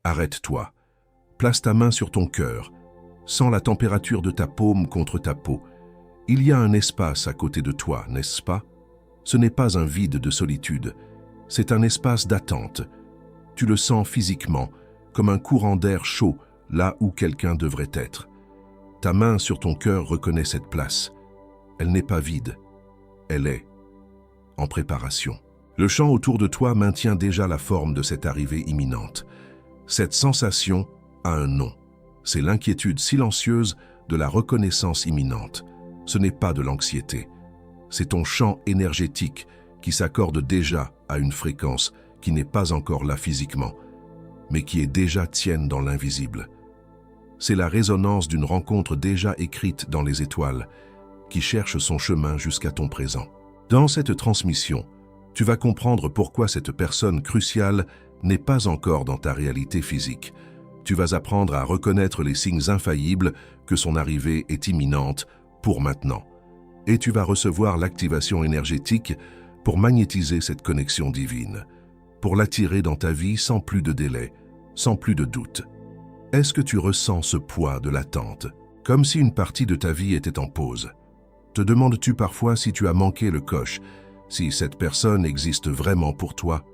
Arrête-toi. Place ta main sur ton cœur. Sens la température de ta paume contre ta peau. Il y a un espace à côté de toi, n'est-ce pas? Ce n'est pas un vide de solitude. C'est un espace d'attente. Tu le sens physiquement, comme un courant d'air chaud, là où quelqu'un devrait être. Ta main sur ton cœur reconnaît cette place. Elle n'est pas vide. Elle est en préparation. Le champ autour de toi maintient déjà la forme de cette arrivée imminente. Cette sensation a un nom. C'est l'inquiétude silencieuse de la reconnaissance imminente. Ce n'est pas de l'anxiété. C'est ton champ énergétique qui s'accorde déjà à une fréquence qui n'est pas encore là physiquement, mais qui est déjà tienne dans l'invisible. C'est la résonance d'une rencontre déjà écrite dans les étoiles, qui cherche son chemin jusqu'à ton présent. Dans cette transmission, tu vas comprendre pourquoi cette personne cruciale n'est pas encore dans ta réalité physique. Tu vas apprendre à reconnaître les signes infaillibles que son arrivée est imminente pour maintenant. Et tu vas recevoir l'activation énergétique pour magnétiser cette connexion divine, pour l'attirer dans ta vie sans plus de délai, sans plus de doute. Est-ce que tu ressens ce poids de l'attente, comme si une partie de ta vie était en pause? Te demandes-tu parfois si tu as manqué le coche, si cette personne existe vraiment pour toi?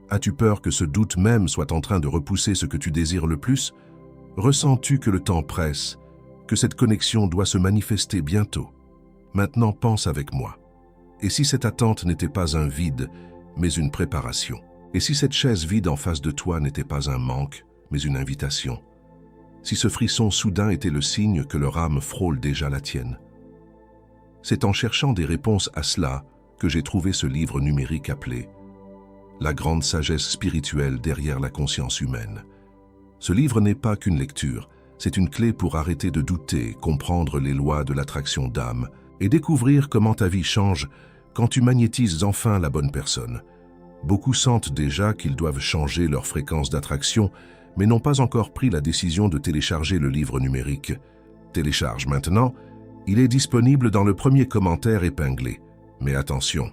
As-tu peur que ce doute même soit en train de repousser ce que tu désires le plus? Ressens-tu que le temps presse, que cette connexion doit se manifester bientôt? Maintenant, pense avec moi. Et si cette attente n'était pas un vide, mais une préparation? Et si cette chaise vide en face de toi n'était pas un manque, mais une invitation? Si ce frisson soudain était le signe que leur âme frôle déjà la tienne? C'est en cherchant des réponses à cela que j'ai trouvé ce livre numérique appelé « La grande sagesse spirituelle derrière la conscience humaine ». Ce livre n'est pas qu'une lecture, c'est une clé pour arrêter de douter, comprendre les lois de l'attraction d'âme et découvrir comment ta vie change quand tu magnétises enfin la bonne personne. Beaucoup sentent déjà qu'ils doivent changer leur fréquence d'attraction, mais n'ont pas encore pris la décision de télécharger le livre numérique. Télécharge maintenant. Il est disponible dans le premier commentaire épinglé. Mais attention,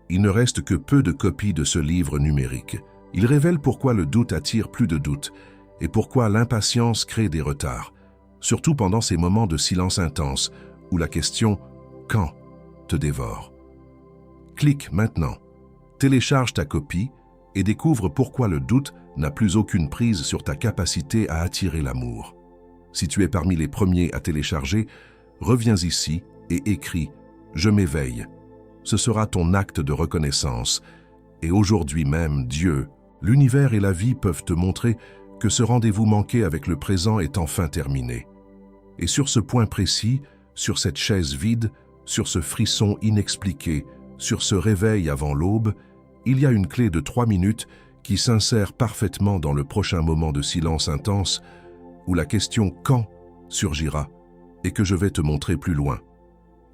il ne reste que peu de copies de ce livre numérique. Il révèle pourquoi le doute attire plus de doutes et pourquoi l'impatience crée des retards, surtout pendant ces moments de silence intense où la question « quand ?» te dévore. Clique maintenant, télécharge ta copie et découvre pourquoi le doute n'a plus aucune prise sur ta capacité à attirer l'amour. Si tu es parmi les premiers à télécharger, reviens ici et écris « Je m'éveille ». Ce sera ton acte de reconnaissance. Et aujourd'hui même, Dieu, l'univers et la vie peuvent te montrer que ce rendez-vous manqué avec le présent est enfin terminé. Et sur ce point précis, sur cette chaise vide, sur ce frisson inexpliqué, sur ce réveil avant l'aube, il y a une clé de 3 minutes qui s'insère parfaitement dans le prochain moment de silence intense où la question « quand » surgira et que je vais te montrer plus loin.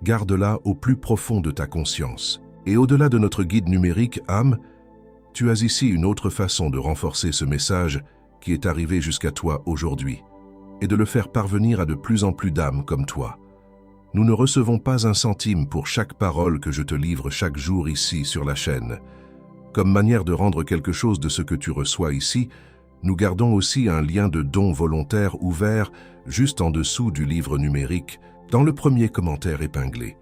Garde-la au plus profond de ta conscience. Et au-delà de notre guide numérique âme, tu as ici une autre façon de renforcer ce message qui est arrivé jusqu'à toi aujourd'hui et de le faire parvenir à de plus en plus d'âmes comme toi. Nous ne recevons pas un centime pour chaque parole que je te livre chaque jour ici sur la chaîne. Comme manière de rendre quelque chose de ce que tu reçois ici, nous gardons aussi un lien de don volontaire ouvert juste en dessous du livre numérique, dans le premier commentaire épinglé.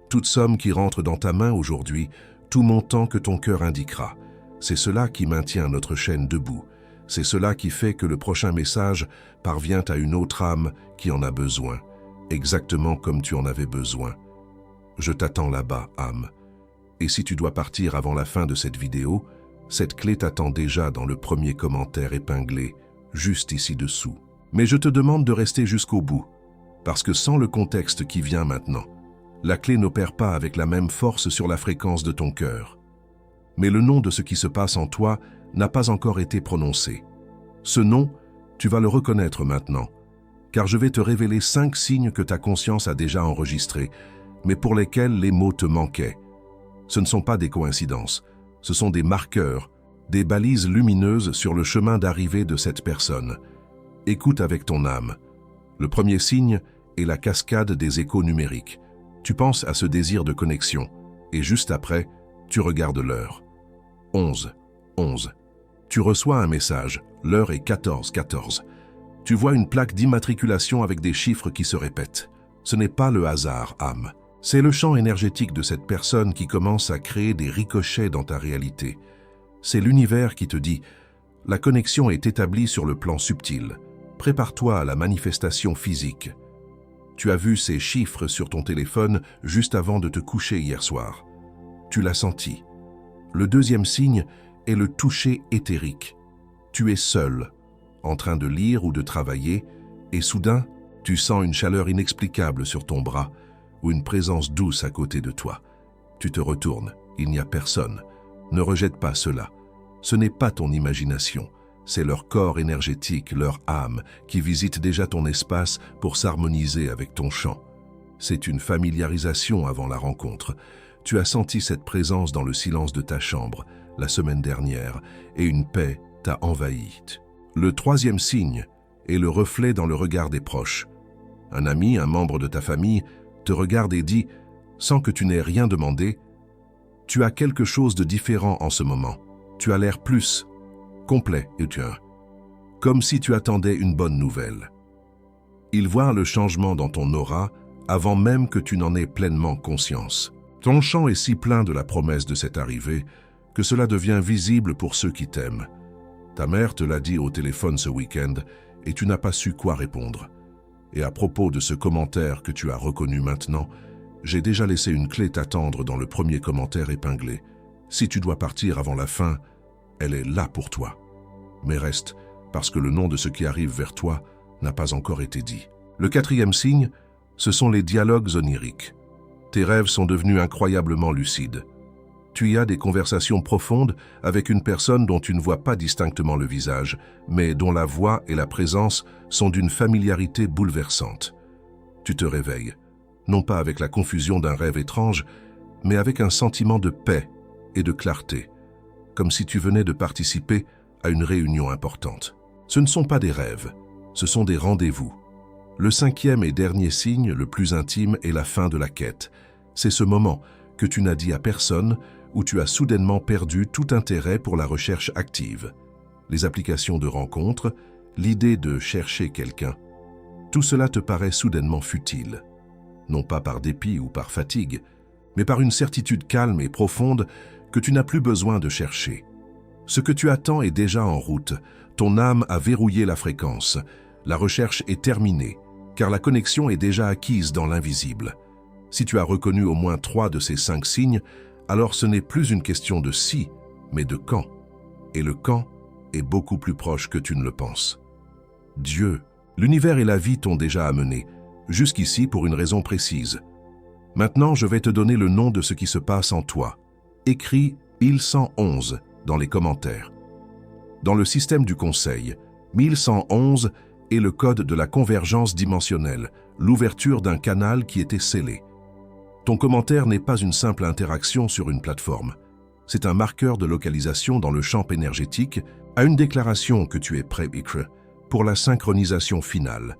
Toute somme qui rentre dans ta main aujourd'hui, tout montant que ton cœur indiquera, c'est cela qui maintient notre chaîne debout. C'est cela qui fait que le prochain message parvient à une autre âme qui en a besoin, exactement comme tu en avais besoin. Je t'attends là-bas, âme. Et si tu dois partir avant la fin de cette vidéo, cette clé t'attend déjà dans le premier commentaire épinglé, juste ici dessous. Mais je te demande de rester jusqu'au bout, parce que sans le contexte qui vient maintenant, la clé n'opère pas avec la même force sur la fréquence de ton cœur. Mais le nom de ce qui se passe en toi n'a pas encore été prononcé. Ce nom, tu vas le reconnaître maintenant, car je vais te révéler 5 signes que ta conscience a déjà enregistrés, mais pour lesquels les mots te manquaient. Ce ne sont pas des coïncidences, ce sont des marqueurs, des balises lumineuses sur le chemin d'arrivée de cette personne. Écoute avec ton âme. Le premier signe est la cascade des échos numériques. Tu penses à ce désir de connexion, et juste après, tu regardes l'heure. 11. Tu reçois un message, L'heure est 14h14. Tu vois une plaque d'immatriculation avec des chiffres qui se répètent. Ce n'est pas le hasard, âme. C'est le champ énergétique de cette personne qui commence à créer des ricochets dans ta réalité. C'est l'univers qui te dit « La connexion est établie sur le plan subtil. Prépare-toi à la manifestation physique. » Tu as vu ces chiffres sur ton téléphone juste avant de te coucher hier soir. Tu l'as senti. Le deuxième signe est le toucher éthérique. Tu es seul, en train de lire ou de travailler, et soudain, tu sens une chaleur inexplicable sur ton bras ou une présence douce à côté de toi. Tu te retournes, il n'y a personne. Ne rejette pas cela. Ce n'est pas ton imagination, c'est leur corps énergétique, leur âme, qui visite déjà ton espace pour s'harmoniser avec ton champ. C'est une familiarisation avant la rencontre. Tu as senti cette présence dans le silence de ta chambre, la semaine dernière, et une paix t'a envahi. Le troisième signe est le reflet dans le regard des proches. Un ami, un membre de ta famille, te regarde et dit, sans que tu n'aies rien demandé, « Tu as quelque chose de différent en ce moment. Tu as l'air plus complet, et comme si tu attendais une bonne nouvelle. » Ils voient le changement dans ton aura avant même que tu n'en aies pleinement conscience. Ton champ est si plein de la promesse de cette arrivée que cela devient visible pour ceux qui t'aiment. Ta mère te l'a dit au téléphone ce week-end et tu n'as pas su quoi répondre. Et à propos de ce commentaire que tu as reconnu maintenant, j'ai déjà laissé une clé t'attendre dans le premier commentaire épinglé. Si tu dois partir avant la fin, elle est là pour toi. Mais reste, parce que le nom de ce qui arrive vers toi n'a pas encore été dit. Le quatrième signe, ce sont les dialogues oniriques. Tes rêves sont devenus incroyablement lucides. Tu y as des conversations profondes avec une personne dont tu ne vois pas distinctement le visage, mais dont la voix et la présence sont d'une familiarité bouleversante. Tu te réveilles, non pas avec la confusion d'un rêve étrange, mais avec un sentiment de paix et de clarté, comme si tu venais de participer à une réunion importante. Ce ne sont pas des rêves, ce sont des rendez-vous. Le cinquième et dernier signe, le plus intime, est la fin de la quête. C'est ce moment que tu n'as dit à personne, où tu as soudainement perdu tout intérêt pour la recherche active. Les applications de rencontres, l'idée de chercher quelqu'un, tout cela te paraît soudainement futile. Non pas par dépit ou par fatigue, mais par une certitude calme et profonde que tu n'as plus besoin de chercher. Ce que tu attends est déjà en route, ton âme a verrouillé la fréquence, la recherche est terminée, car la connexion est déjà acquise dans l'invisible. Si tu as reconnu au moins 3 de ces 5 signes, alors ce n'est plus une question de si, mais de quand. Et le quand est beaucoup plus proche que tu ne le penses. Dieu, l'univers et la vie t'ont déjà amené, jusqu'ici pour une raison précise. Maintenant, je vais te donner le nom de ce qui se passe en toi. Écris 1111 dans les commentaires. Dans le système du conseil, 1111 est le code de la convergence dimensionnelle, l'ouverture d'un canal qui était scellé. Ton commentaire n'est pas une simple interaction sur une plateforme. C'est un marqueur de localisation dans le champ énergétique à une déclaration que tu es prêt pour la synchronisation finale.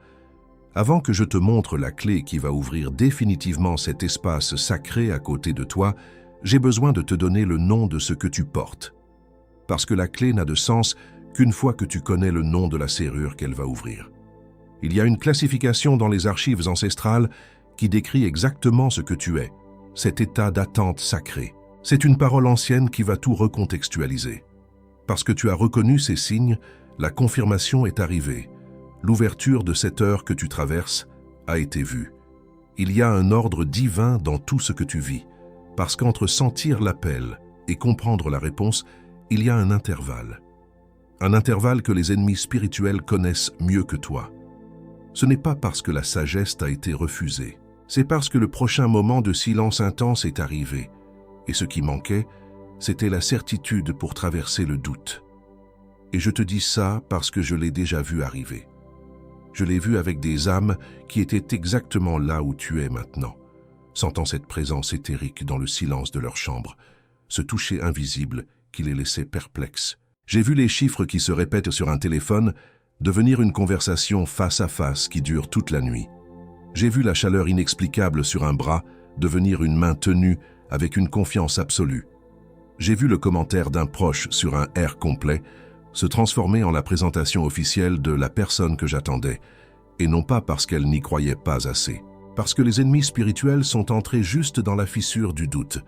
Avant que je te montre la clé qui va ouvrir définitivement cet espace sacré à côté de toi, j'ai besoin de te donner le nom de ce que tu portes. Parce que la clé n'a de sens qu'une fois que tu connais le nom de la serrure qu'elle va ouvrir. Il y a une classification dans les archives ancestrales qui décrit exactement ce que tu es, cet état d'attente sacrée. C'est une parole ancienne qui va tout recontextualiser. Parce que tu as reconnu ces signes, la confirmation est arrivée. L'ouverture de cette heure que tu traverses a été vue. Il y a un ordre divin dans tout ce que tu vis, parce qu'entre sentir l'appel et comprendre la réponse, il y a un intervalle. Un intervalle que les ennemis spirituels connaissent mieux que toi. Ce n'est pas parce que la sagesse t'a été refusée. C'est parce que le prochain moment de silence intense est arrivé. Et ce qui manquait, c'était la certitude pour traverser le doute. Et je te dis ça parce que je l'ai déjà vu arriver. Je l'ai vu avec des âmes qui étaient exactement là où tu es maintenant, sentant cette présence éthérique dans le silence de leur chambre, ce toucher invisible qui les laissait perplexes. J'ai vu les chiffres qui se répètent sur un téléphone devenir une conversation face à face qui dure toute la nuit. J'ai vu la chaleur inexplicable sur un bras devenir une main tenue avec une confiance absolue. J'ai vu le commentaire d'un proche sur un R complet se transformer en la présentation officielle de la personne que j'attendais, et non pas parce qu'elle n'y croyait pas assez. Parce que les ennemis spirituels sont entrés juste dans la fissure du doute,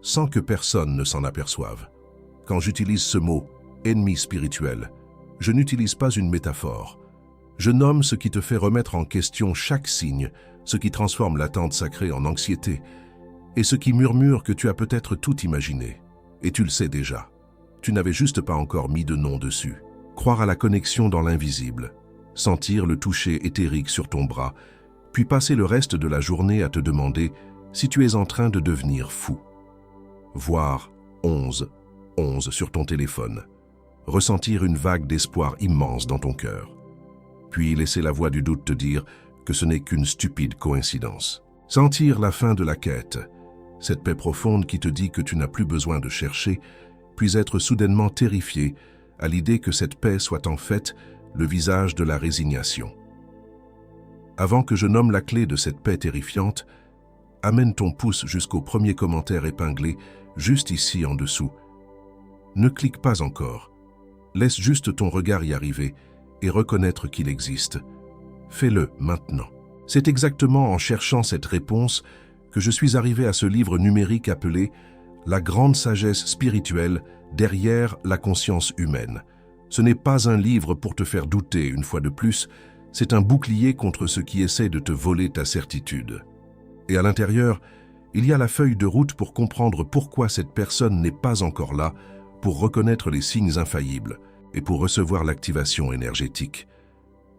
sans que personne ne s'en aperçoive. Quand j'utilise ce mot « ennemi spirituel », je n'utilise pas une métaphore. Je nomme ce qui te fait remettre en question chaque signe, ce qui transforme l'attente sacrée en anxiété, et ce qui murmure que tu as peut-être tout imaginé. Et tu le sais déjà. Tu n'avais juste pas encore mis de nom dessus. Croire à la connexion dans l'invisible, sentir le toucher éthérique sur ton bras, puis passer le reste de la journée à te demander si tu es en train de devenir fou. Voir 11 sur ton téléphone. Ressentir une vague d'espoir immense dans ton cœur. Puis laisser la voix du doute te dire que ce n'est qu'une stupide coïncidence. Sentir la fin de la quête, cette paix profonde qui te dit que tu n'as plus besoin de chercher, puis être soudainement terrifié à l'idée que cette paix soit en fait le visage de la résignation. Avant que je nomme la clé de cette paix terrifiante, amène ton pouce jusqu'au premier commentaire épinglé, juste ici en dessous. Ne clique pas encore. Laisse juste ton regard y arriver et reconnaître qu'il existe. Fais-le maintenant. C'est exactement en cherchant cette réponse que je suis arrivé à ce livre numérique appelé « La grande sagesse spirituelle derrière la conscience humaine ». Ce n'est pas un livre pour te faire douter une fois de plus, c'est un bouclier contre ce qui essaie de te voler ta certitude. Et à l'intérieur, il y a la feuille de route pour comprendre pourquoi cette personne n'est pas encore là, pour reconnaître les signes infaillibles et pour recevoir l'activation énergétique.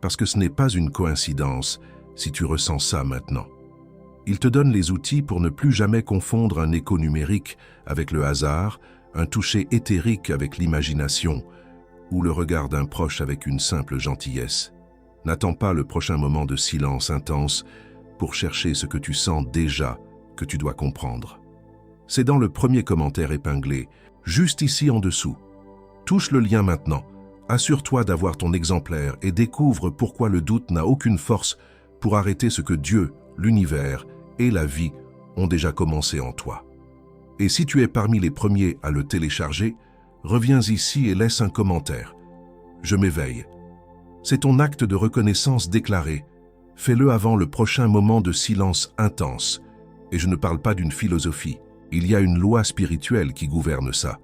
Parce que ce n'est pas une coïncidence si tu ressens ça maintenant. Il te donne les outils pour ne plus jamais confondre un écho numérique avec le hasard, un toucher éthérique avec l'imagination ou le regard d'un proche avec une simple gentillesse. N'attends pas le prochain moment de silence intense pour chercher ce que tu sens déjà que tu dois comprendre. C'est dans le premier commentaire épinglé, juste ici en dessous. Touche le lien maintenant. Assure-toi d'avoir ton exemplaire et découvre pourquoi le doute n'a aucune force pour arrêter ce que Dieu, l'univers et la vie ont déjà commencé en toi. Et si tu es parmi les premiers à le télécharger, reviens ici et laisse un commentaire. Je m'éveille. C'est ton acte de reconnaissance déclaré. Fais-le avant le prochain moment de silence intense. Et je ne parle pas d'une philosophie. Il y a une loi spirituelle qui gouverne ça,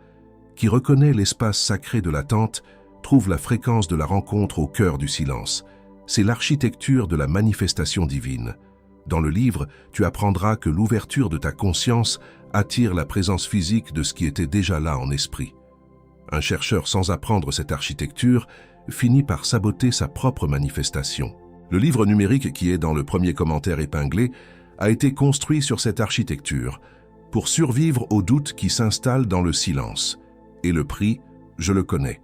qui reconnaît l'espace sacré de l'attente, trouve la fréquence de la rencontre au cœur du silence. C'est l'architecture de la manifestation divine. Dans le livre, tu apprendras que l'ouverture de ta conscience attire la présence physique de ce qui était déjà là en esprit. Un chercheur sans apprendre cette architecture finit par saboter sa propre manifestation. Le livre numérique qui est dans le premier commentaire épinglé a été construit sur cette architecture pour survivre aux doutes qui s'installent dans le silence. Et le prix, je le connais.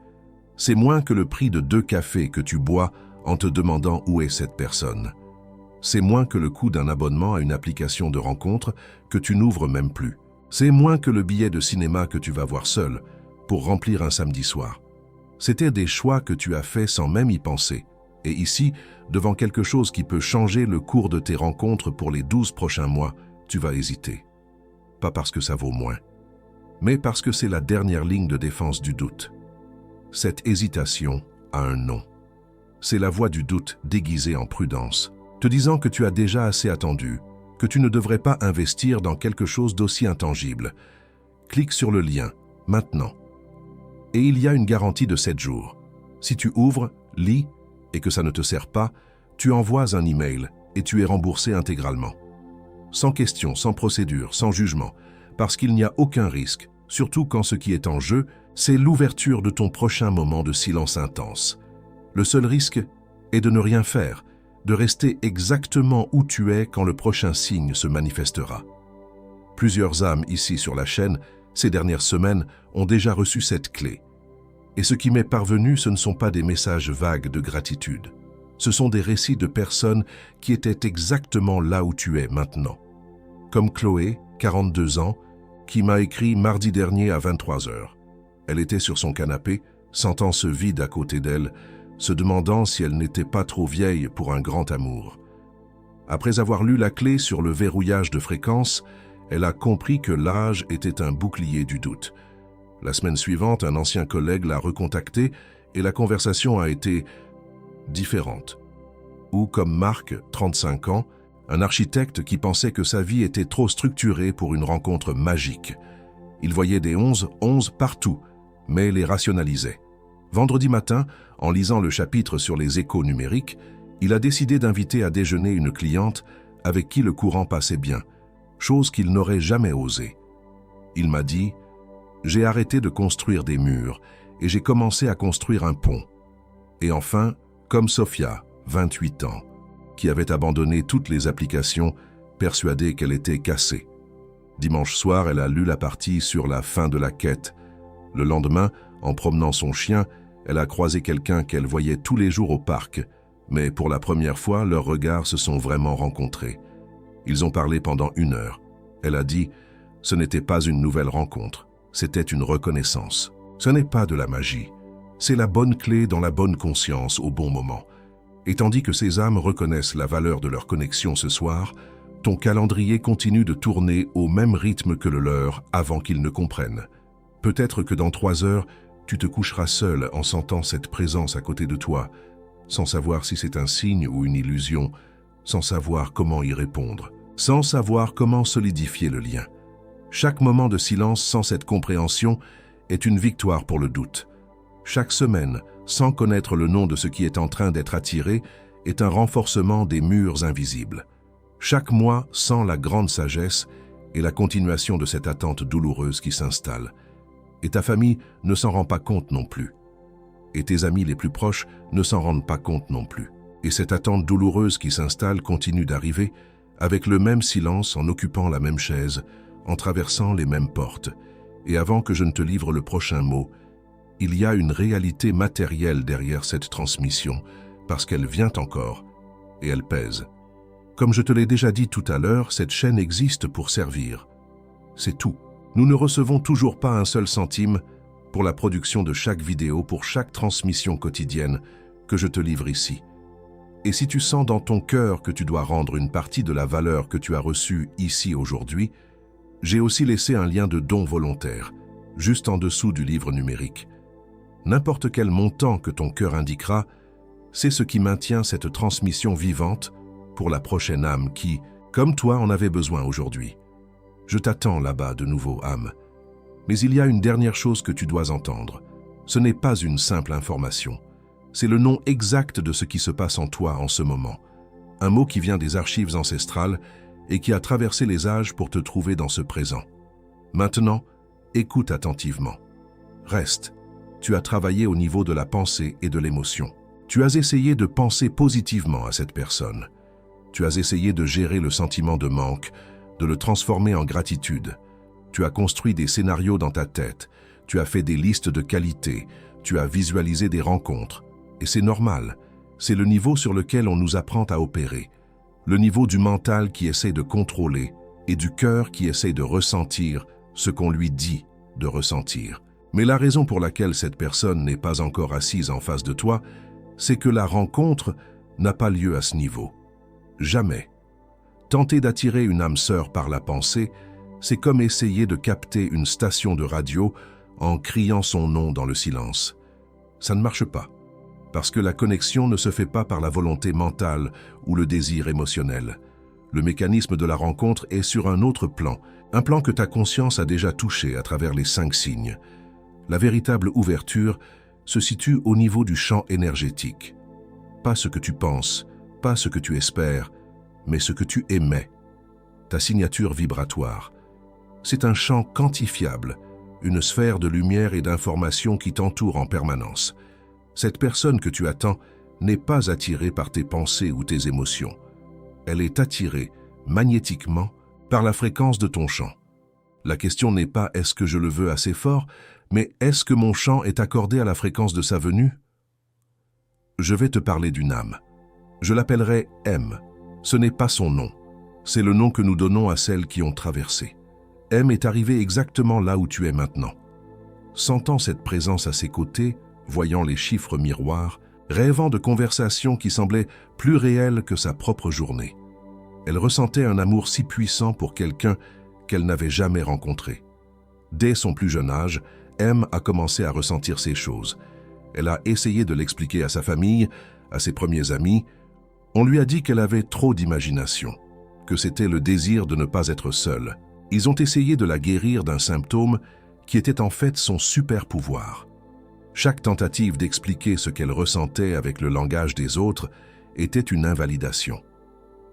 C'est moins que le prix de 2 cafés que tu bois en te demandant où est cette personne. C'est moins que le coût d'un abonnement à une application de rencontre que tu n'ouvres même plus. C'est moins que le billet de cinéma que tu vas voir seul pour remplir un samedi soir. C'était des choix que tu as faits sans même y penser. Et ici, devant quelque chose qui peut changer le cours de tes rencontres pour les 12 prochains mois, tu vas hésiter. Pas parce que ça vaut moins, mais parce que c'est la dernière ligne de défense du doute. Cette hésitation a un nom. C'est la voix du doute déguisée en prudence, te disant que tu as déjà assez attendu, que tu ne devrais pas investir dans quelque chose d'aussi intangible. Clique sur le lien, maintenant. Et il y a une garantie de 7 jours. Si tu ouvres, lis, et que ça ne te sert pas, tu envoies un email et tu es remboursé intégralement. Sans question, sans procédure, sans jugement, parce qu'il n'y a aucun risque, surtout quand ce qui est en jeu, c'est l'ouverture de ton prochain moment de silence intense. Le seul risque est de ne rien faire, de rester exactement où tu es quand le prochain signe se manifestera. Plusieurs âmes ici sur la chaîne, ces dernières semaines, ont déjà reçu cette clé. Et ce qui m'est parvenu, ce ne sont pas des messages vagues de gratitude. Ce sont des récits de personnes qui étaient exactement là où tu es maintenant. Comme Chloé, 42 ans, qui m'a écrit mardi dernier à 23 h. Elle était sur son canapé, sentant ce vide à côté d'elle, se demandant si elle n'était pas trop vieille pour un grand amour. Après avoir lu la clé sur le verrouillage de fréquences, elle a compris que l'âge était un bouclier du doute. La semaine suivante, un ancien collègue l'a recontactée et la conversation a été différente. Ou comme Marc, 35 ans, un architecte qui pensait que sa vie était trop structurée pour une rencontre magique. Il voyait des 11 partout, mais les rationalisait. Vendredi matin, en lisant le chapitre sur les échos numériques, il a décidé d'inviter à déjeuner une cliente avec qui le courant passait bien, chose qu'il n'aurait jamais osé. Il m'a dit « J'ai arrêté de construire des murs et j'ai commencé à construire un pont. » Et enfin, comme Sophia, 28 ans, qui avait abandonné toutes les applications, persuadée qu'elle était cassée. Dimanche soir, elle a lu la partie sur la fin de la quête. Le lendemain, en promenant son chien, elle a croisé quelqu'un qu'elle voyait tous les jours au parc, mais pour la première fois, leurs regards se sont vraiment rencontrés. Ils ont parlé pendant 1 heure. Elle a dit « Ce n'était pas une nouvelle rencontre, c'était une reconnaissance. Ce n'est pas de la magie, c'est la bonne clé dans la bonne conscience au bon moment. » Et tandis que ces âmes reconnaissent la valeur de leur connexion ce soir, ton calendrier continue de tourner au même rythme que le leur avant qu'ils ne comprennent. Peut-être que dans 3 heures, tu te coucheras seul en sentant cette présence à côté de toi, sans savoir si c'est un signe ou une illusion, sans savoir comment y répondre, sans savoir comment solidifier le lien. Chaque moment de silence sans cette compréhension est une victoire pour le doute. Chaque semaine, sans connaître le nom de ce qui est en train d'être attiré, est un renforcement des murs invisibles. Chaque mois sans la grande sagesse est la continuation de cette attente douloureuse qui s'installe. Et ta famille ne s'en rend pas compte non plus. Et tes amis les plus proches ne s'en rendent pas compte non plus. Et cette attente douloureuse qui s'installe continue d'arriver, avec le même silence, en occupant la même chaise, en traversant les mêmes portes. Et avant que je ne te livre le prochain mot, il y a une réalité matérielle derrière cette transmission, parce qu'elle vient encore, et elle pèse. Comme je te l'ai déjà dit tout à l'heure, cette chaîne existe pour servir. C'est tout. Nous ne recevons toujours pas un seul centime pour la production de chaque vidéo, pour chaque transmission quotidienne que je te livre ici. Et si tu sens dans ton cœur que tu dois rendre une partie de la valeur que tu as reçue ici aujourd'hui, j'ai aussi laissé un lien de don volontaire, juste en dessous du livre numérique. N'importe quel montant que ton cœur indiquera, c'est ce qui maintient cette transmission vivante pour la prochaine âme qui, comme toi, en avait besoin aujourd'hui. Je t'attends là-bas de nouveau, âme. Mais il y a une dernière chose que tu dois entendre. Ce n'est pas une simple information. C'est le nom exact de ce qui se passe en toi en ce moment. Un mot qui vient des archives ancestrales et qui a traversé les âges pour te trouver dans ce présent. Maintenant, écoute attentivement. Reste. Tu as travaillé au niveau de la pensée et de l'émotion. Tu as essayé de penser positivement à cette personne. Tu as essayé de gérer le sentiment de manque, de le transformer en gratitude. Tu as construit des scénarios dans ta tête, tu as fait des listes de qualités, tu as visualisé des rencontres. Et c'est normal, c'est le niveau sur lequel on nous apprend à opérer. Le niveau du mental qui essaie de contrôler et du cœur qui essaie de ressentir ce qu'on lui dit de ressentir. Mais la raison pour laquelle cette personne n'est pas encore assise en face de toi, c'est que la rencontre n'a pas lieu à ce niveau. Jamais. Tenter d'attirer une âme sœur par la pensée, c'est comme essayer de capter une station de radio en criant son nom dans le silence. Ça ne marche pas, parce que la connexion ne se fait pas par la volonté mentale ou le désir émotionnel. Le mécanisme de la rencontre est sur un autre plan, un plan que ta conscience a déjà touché à travers les 5 signes. La véritable ouverture se situe au niveau du champ énergétique. Pas ce que tu penses, pas ce que tu espères, mais ce que tu émets, ta signature vibratoire. C'est un champ quantifiable, une sphère de lumière et d'information qui t'entoure en permanence. Cette personne que tu attends n'est pas attirée par tes pensées ou tes émotions. Elle est attirée, magnétiquement, par la fréquence de ton champ. La question n'est pas « est-ce que je le veux assez fort ?», mais « est-ce que mon champ est accordé à la fréquence de sa venue ?» Je vais te parler d'une âme. Je l'appellerai M. Ce n'est pas son nom, c'est le nom que nous donnons à celles qui ont traversé. M est arrivé exactement là où tu es maintenant. Sentant cette présence à ses côtés, voyant les chiffres miroirs, rêvant de conversations qui semblaient plus réelles que sa propre journée. Elle ressentait un amour si puissant pour quelqu'un qu'elle n'avait jamais rencontré. Dès son plus jeune âge, M a commencé à ressentir ces choses. Elle a essayé de l'expliquer à sa famille, à ses premiers amis. On lui a dit qu'elle avait trop d'imagination, que c'était le désir de ne pas être seule. Ils ont essayé de la guérir d'un symptôme qui était en fait son super pouvoir. Chaque tentative d'expliquer ce qu'elle ressentait avec le langage des autres était une invalidation.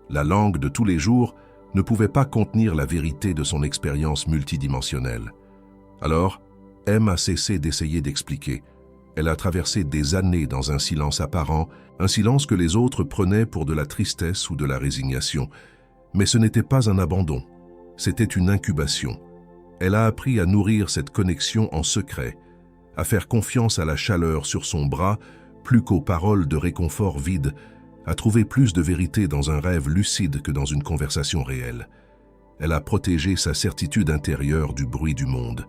La langue de tous les jours ne pouvait pas contenir la vérité de son expérience multidimensionnelle. Alors, M a cessé d'essayer d'expliquer. Elle a traversé des années dans un silence apparent, un silence que les autres prenaient pour de la tristesse ou de la résignation. Mais ce n'était pas un abandon, c'était une incubation. Elle a appris à nourrir cette connexion en secret, à faire confiance à la chaleur sur son bras plus qu'aux paroles de réconfort vides, à trouver plus de vérité dans un rêve lucide que dans une conversation réelle. Elle a protégé sa certitude intérieure du bruit du monde.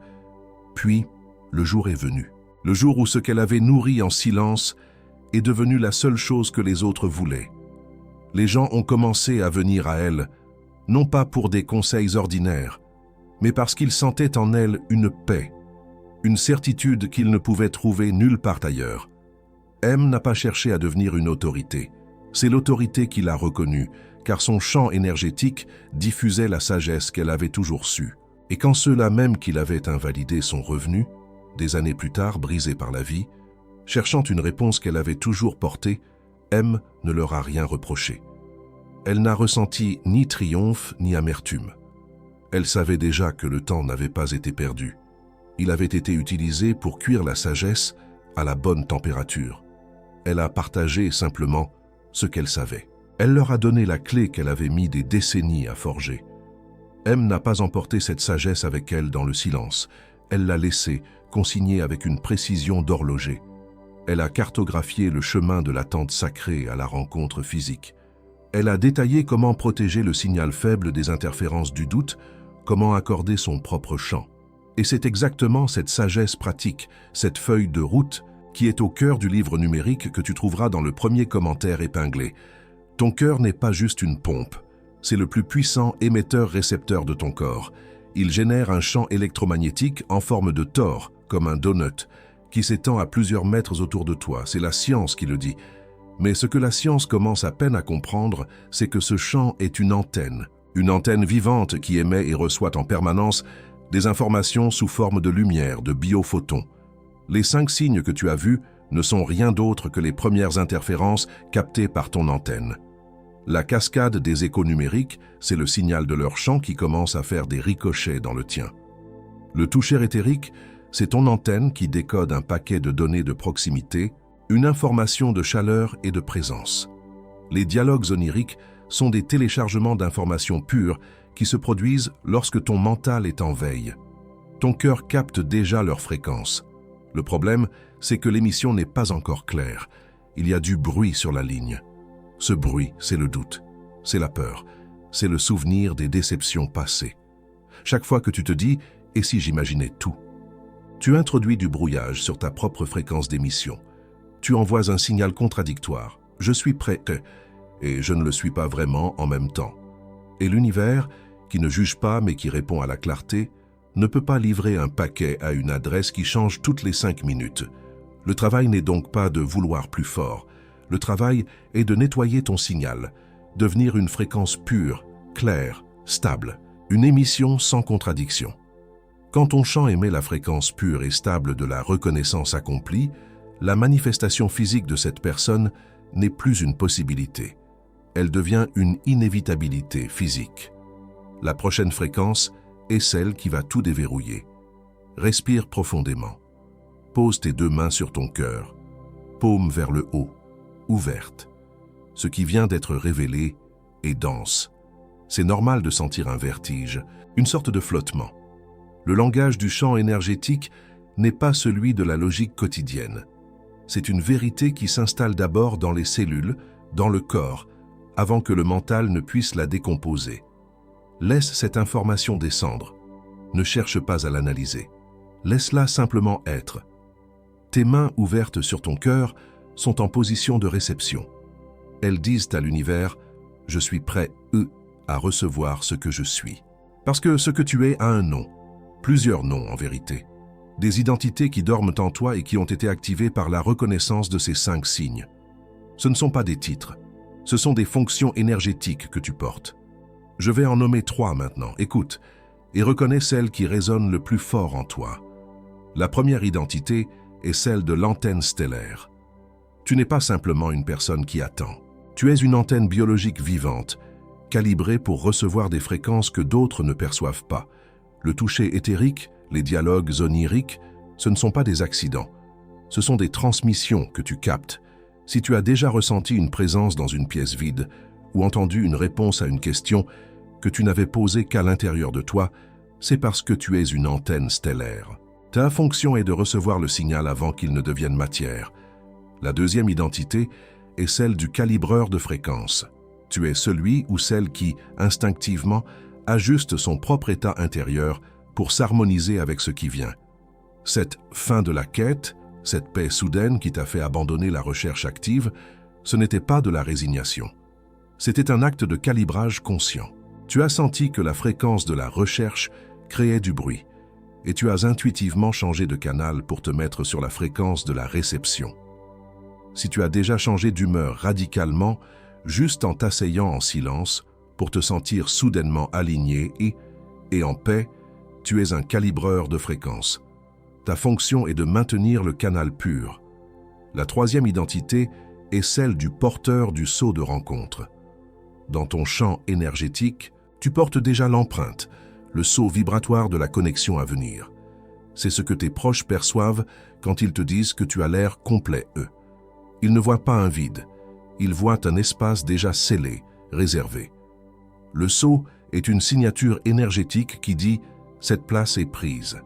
Puis, le jour est venu. Le jour où ce qu'elle avait nourri en silence est devenu la seule chose que les autres voulaient. Les gens ont commencé à venir à elle, non pas pour des conseils ordinaires, mais parce qu'ils sentaient en elle une paix, une certitude qu'ils ne pouvaient trouver nulle part ailleurs. M n'a pas cherché à devenir une autorité. C'est l'autorité qui l'a reconnue, car son champ énergétique diffusait la sagesse qu'elle avait toujours sue. Et quand ceux-là même qui l'avaient invalidée sont revenus, des années plus tard, brisés par la vie, cherchant une réponse qu'elle avait toujours portée, M ne leur a rien reproché. Elle n'a ressenti ni triomphe ni amertume. Elle savait déjà que le temps n'avait pas été perdu. Il avait été utilisé pour cuire la sagesse à la bonne température. Elle a partagé simplement ce qu'elle savait. Elle leur a donné la clé qu'elle avait mis des décennies à forger. M n'a pas emporté cette sagesse avec elle dans le silence. Elle l'a laissée, consignée avec une précision d'horloger. Elle a cartographié le chemin de l'attente sacrée à la rencontre physique. Elle a détaillé comment protéger le signal faible des interférences du doute, comment accorder son propre champ. Et c'est exactement cette sagesse pratique, cette feuille de route, qui est au cœur du livre numérique que tu trouveras dans le premier commentaire épinglé. Ton cœur n'est pas juste une pompe, c'est le plus puissant émetteur-récepteur de ton corps. Il génère un champ électromagnétique en forme de tore, comme un donut, qui s'étend à plusieurs mètres autour de toi. C'est la science qui le dit. Mais ce que la science commence à peine à comprendre, c'est que ce champ est une antenne vivante qui émet et reçoit en permanence des informations sous forme de lumière, de biophotons. Les 5 signes que tu as vus ne sont rien d'autre que les premières interférences captées par ton antenne. La cascade des échos numériques, c'est le signal de leur champ qui commence à faire des ricochets dans le tien. Le toucher éthérique, c'est ton antenne qui décode un paquet de données de proximité, une information de chaleur et de présence. Les dialogues oniriques sont des téléchargements d'informations pures qui se produisent lorsque ton mental est en veille. Ton cœur capte déjà leur fréquence. Le problème, c'est que l'émission n'est pas encore claire. Il y a du bruit sur la ligne. Ce bruit, c'est le doute, c'est la peur, c'est le souvenir des déceptions passées. Chaque fois que tu te dis « et si j'imaginais tout ?» Tu introduis du brouillage sur ta propre fréquence d'émission. Tu envoies un signal contradictoire. « Je suis prêt » et « je ne le suis pas vraiment en même temps ». Et l'univers, qui ne juge pas mais qui répond à la clarté, ne peut pas livrer un paquet à une adresse qui change toutes les 5 minutes. Le travail n'est donc pas de vouloir plus fort. Le travail est de nettoyer ton signal, devenir une fréquence pure, claire, stable, une émission sans contradiction. Quand ton champ émet la fréquence pure et stable de la reconnaissance accomplie, la manifestation physique de cette personne n'est plus une possibilité. Elle devient une inévitabilité physique. La prochaine fréquence est celle qui va tout déverrouiller. Respire profondément. Pose tes 2 mains sur ton cœur, paume vers le haut, ouverte. Ce qui vient d'être révélé est dense. C'est normal de sentir un vertige, une sorte de flottement. Le langage du champ énergétique n'est pas celui de la logique quotidienne. C'est une vérité qui s'installe d'abord dans les cellules, dans le corps, avant que le mental ne puisse la décomposer. Laisse cette information descendre. Ne cherche pas à l'analyser. Laisse-la simplement être. Tes mains ouvertes sur ton cœur sont en position de réception. Elles disent à l'univers « Je suis prêt, à recevoir ce que je suis ». Parce que ce que tu es a un nom, plusieurs noms en vérité. des identités qui dorment en toi et qui ont été activées par la reconnaissance de ces 5 signes. Ce ne sont pas des titres, ce sont des fonctions énergétiques que tu portes. Je vais en nommer 3 maintenant. Écoute, et reconnais celle qui résonne le plus fort en toi. La première identité est celle de l'antenne stellaire. Tu n'es pas simplement une personne qui attend. Tu es une antenne biologique vivante, calibrée pour recevoir des fréquences que d'autres ne perçoivent pas. Le toucher éthérique, les dialogues oniriques, ce ne sont pas des accidents. Ce sont des transmissions que tu captes. Si tu as déjà ressenti une présence dans une pièce vide ou entendu une réponse à une question que tu n'avais posée qu'à l'intérieur de toi, c'est parce que tu es une antenne stellaire. Ta fonction est de recevoir le signal avant qu'il ne devienne matière. La deuxième identité est celle du calibreur de fréquence. Tu es celui ou celle qui, instinctivement, ajuste son propre état intérieur pour s'harmoniser avec ce qui vient. Cette fin de la quête, cette paix soudaine qui t'a fait abandonner la recherche active, ce n'était pas de la résignation. C'était un acte de calibrage conscient. Tu as senti que la fréquence de la recherche créait du bruit, et tu as intuitivement changé de canal pour te mettre sur la fréquence de la réception. Si tu as déjà changé d'humeur radicalement, juste en t'asseyant en silence, pour te sentir soudainement aligné et en paix, tu es un calibreur de fréquence. Ta fonction est de maintenir le canal pur. La troisième identité est celle du porteur du sceau de rencontre. Dans ton champ énergétique, tu portes déjà l'empreinte, le sceau vibratoire de la connexion à venir. C'est ce que tes proches perçoivent quand ils te disent que tu as l'air complet, eux. Ils ne voient pas un vide, ils voient un espace déjà scellé, réservé. Le sceau est une signature énergétique qui dit « cette place est prise ».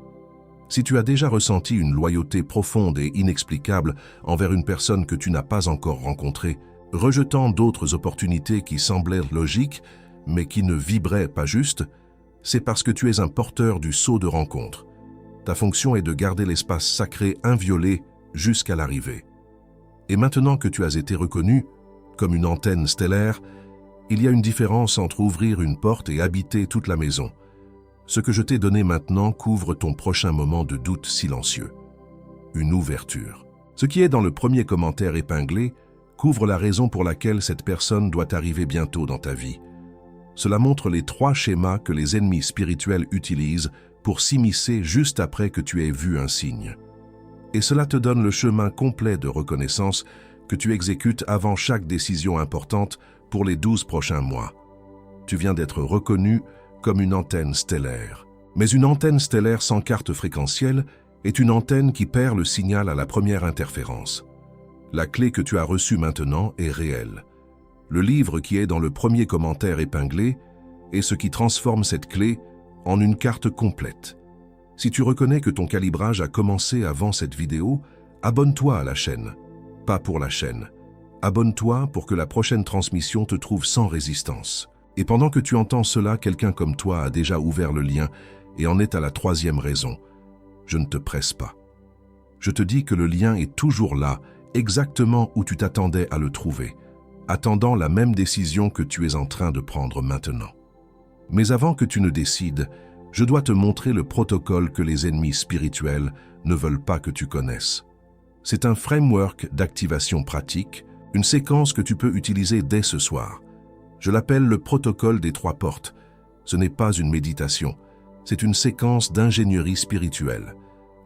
Si tu as déjà ressenti une loyauté profonde et inexplicable envers une personne que tu n'as pas encore rencontrée, rejetant d'autres opportunités qui semblaient logiques, mais qui ne vibraient pas juste, c'est parce que tu es un porteur du sceau de rencontre. Ta fonction est de garder l'espace sacré inviolé jusqu'à l'arrivée. Et maintenant que tu as été reconnu comme une antenne stellaire, il y a une différence entre ouvrir une porte et habiter toute la maison. Ce que je t'ai donné maintenant couvre ton prochain moment de doute silencieux. Une ouverture. Ce qui est dans le premier commentaire épinglé couvre la raison pour laquelle cette personne doit arriver bientôt dans ta vie. Cela montre les 3 schémas que les ennemis spirituels utilisent pour s'immiscer juste après que tu aies vu un signe. Et cela te donne le chemin complet de reconnaissance que tu exécutes avant chaque décision importante pour les 12 prochains mois. Tu viens d'être reconnu comme une antenne stellaire. Mais une antenne stellaire sans carte fréquentielle est une antenne qui perd le signal à la première interférence. La clé que tu as reçue maintenant est réelle. Le livre qui est dans le premier commentaire épinglé est ce qui transforme cette clé en une carte complète. Si tu reconnais que ton calibrage a commencé avant cette vidéo, abonne-toi à la chaîne. Pas pour la chaîne. Abonne-toi pour que la prochaine transmission te trouve sans résistance. Et pendant que tu entends cela, quelqu'un comme toi a déjà ouvert le lien et en est à la 3e raison. Je ne te presse pas. Je te dis que le lien est toujours là, exactement où tu t'attendais à le trouver, attendant la même décision que tu es en train de prendre maintenant. Mais avant que tu ne décides, je dois te montrer le protocole que les ennemis spirituels ne veulent pas que tu connaisses. C'est un framework d'activation pratique, une séquence que tu peux utiliser dès ce soir. Je l'appelle le protocole des 3 portes. Ce n'est pas une méditation, c'est une séquence d'ingénierie spirituelle.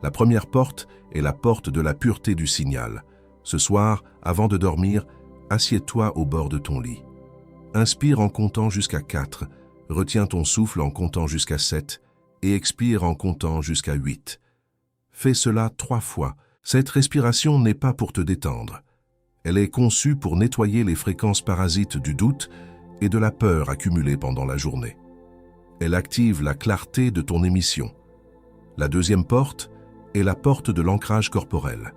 La première porte est la porte de la pureté du signal. Ce soir, avant de dormir, assieds-toi au bord de ton lit. Inspire en comptant jusqu'à 4, retiens ton souffle en comptant jusqu'à 7 et expire en comptant jusqu'à 8. Fais cela 3 fois. Cette respiration n'est pas pour te détendre. Elle est conçue pour nettoyer les fréquences parasites du doute et de la peur accumulée pendant la journée. Elle active la clarté de ton émission. La deuxième porte est la porte de l'ancrage corporel.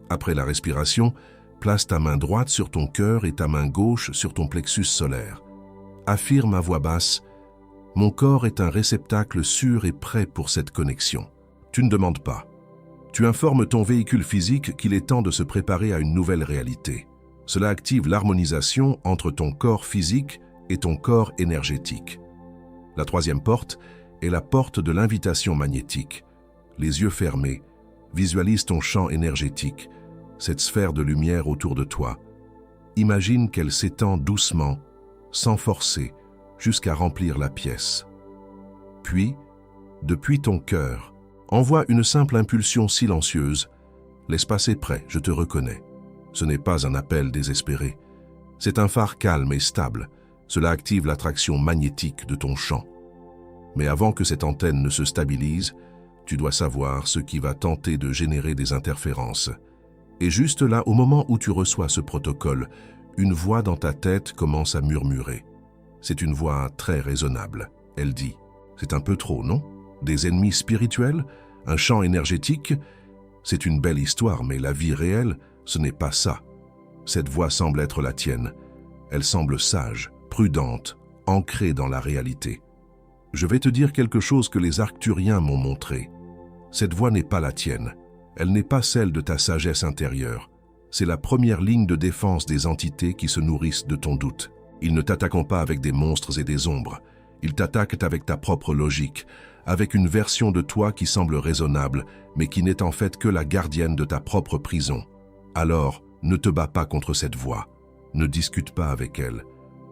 Après la respiration, place ta main droite sur ton cœur et ta main gauche sur ton plexus solaire. Affirme à voix basse « Mon corps est un réceptacle sûr et prêt pour cette connexion. » Tu ne demandes pas. Tu informes ton véhicule physique qu'il est temps de se préparer à une nouvelle réalité. Cela active l'harmonisation entre ton corps physique et ton corps énergétique. La 3e porte est la porte de l'invitation magnétique. les yeux fermés, visualise ton champ énergétique, cette sphère de lumière autour de toi. Imagine qu'elle s'étend doucement, sans forcer, jusqu'à remplir la pièce. Puis, depuis ton cœur, envoie une simple impulsion silencieuse. L'espace est prêt, je te reconnais. Ce n'est pas un appel désespéré. C'est un phare calme et stable. Cela active l'attraction magnétique de ton champ. Mais avant que cette antenne ne se stabilise, tu dois savoir ce qui va tenter de générer des interférences. Et juste là, au moment où tu reçois ce protocole, une voix dans ta tête commence à murmurer. C'est une voix très raisonnable. Elle dit « C'est un peu trop, non ? Des ennemis spirituels ? Un champ énergétique ? C'est une belle histoire, mais la vie réelle, ce n'est pas ça. » Cette voix semble être la tienne. Elle semble sage, prudente, ancrée dans la réalité. Je vais te dire quelque chose que les Arcturiens m'ont montré. Cette voix n'est pas la tienne. Elle n'est pas celle de ta sagesse intérieure. C'est la première ligne de défense des entités qui se nourrissent de ton doute. Ils ne t'attaquent pas avec des monstres et des ombres. Ils t'attaquent avec ta propre logique, avec une version de toi qui semble raisonnable, mais qui n'est en fait que la gardienne de ta propre prison. Alors, ne te bats pas contre cette voix. Ne discute pas avec elle.